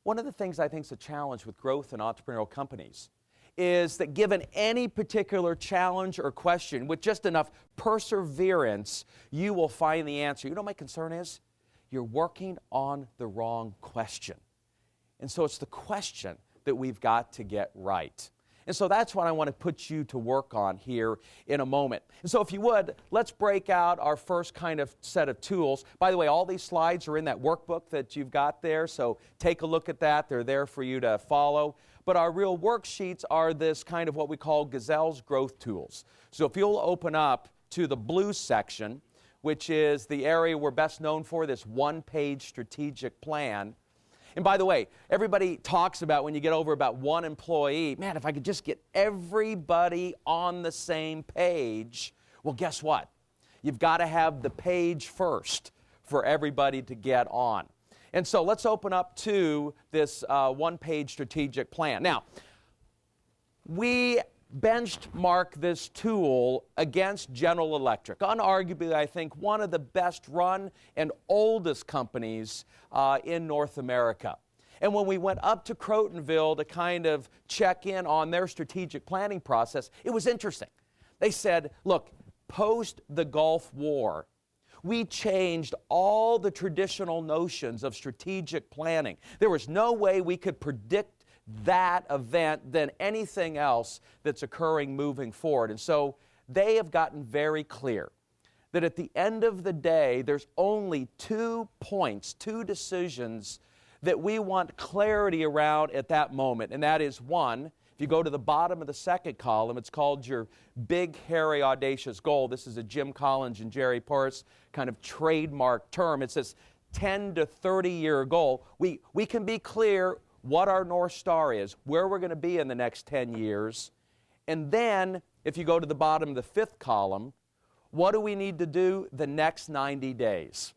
One of the things I think is a challenge with growth in entrepreneurial companies is that given any particular challenge or question, with just enough perseverance, you will find the answer. You know what my concern is? You're working on the wrong question. And so it's the question that we've got to get right. And so that's what I want to put you to work on here in a moment. And so if you would, let's break out our first kind of set of tools. By the way, all these slides are in that workbook that you've got there, so take a look at that. They're there for you to follow. But our real worksheets are this kind of what we call Gazelle's growth tools. So if you'll open up to the blue section, which is the area we're best known for, this one-page strategic plan. And by the way, everybody talks about when you get over about one employee, man, if I could just get everybody on the same page. Well, guess what? You've got to have the page first for everybody to get on. And so let's open up to this one-page strategic plan. Now, we benchmark this tool against General Electric. Unarguably, I think, one of the best run and oldest companies in North America. And when we went up to Crotonville to kind of check in on their strategic planning process, it was interesting. They said, look, post the Gulf War, we changed all the traditional notions of strategic planning. There was no way we could predict that event than anything else that's occurring moving forward. And so they have gotten very clear that at the end of the day, there's only 2 points, 2 decisions that we want clarity around at that moment. And that is, one, if you go to the bottom of the second column, it's called your big, hairy, audacious goal. This is a Jim Collins and Jerry Porras kind of trademark term. It's this 10 to 30-year goal. We can be clear what our North Star is, where we're going to be in the next 10 years. And then, if you go to the bottom of the fifth column, what do we need to do the next 90 days?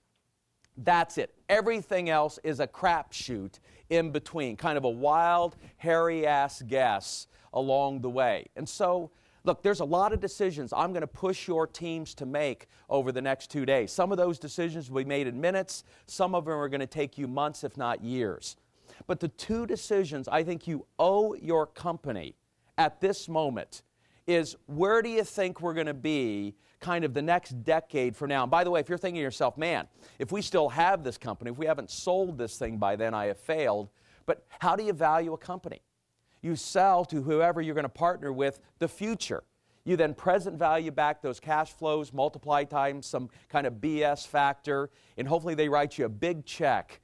That's it. Everything else is a crapshoot in between, kind of a wild, hairy-ass guess along the way. And so, look, there's a lot of decisions I'm going to push your teams to make over the next 2 days. Some of those decisions will be made in minutes. Some of them are going to take you months, if not years. But the 2 decisions I think you owe your company at this moment is, where do you think we're going to be kind of the next decade from now? And by the way, if you're thinking to yourself, man, if we still have this company, if we haven't sold this thing by then, I have failed. But how do you value a company? You sell to whoever you're going to partner with the future. You then present value back those cash flows, multiply times some kind of BS factor, and hopefully they write you a big check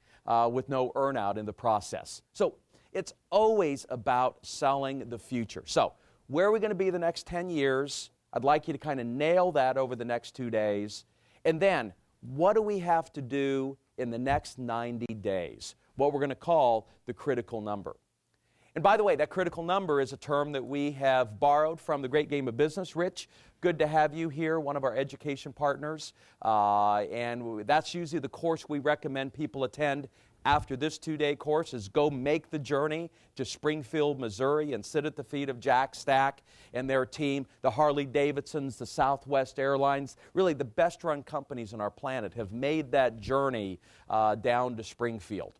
with no earn-out in the process. So it's always about selling the future. So where are we going to be the next 10 years? I'd like you to kind of nail that over the next 2 days. And then, what do we have to do in the next 90 days? What we're going to call the critical number. And by the way, that critical number is a term that we have borrowed from the Great Game of Business. Rich, good to have you here, one of our education partners. And that's usually the course we recommend people attend after this 2-day course, is go make the journey to Springfield, Missouri, and sit at the feet of Jack Stack and their team, the Harley-Davidsons, the Southwest Airlines. Really, the best-run companies on our planet have made that journey down to Springfield.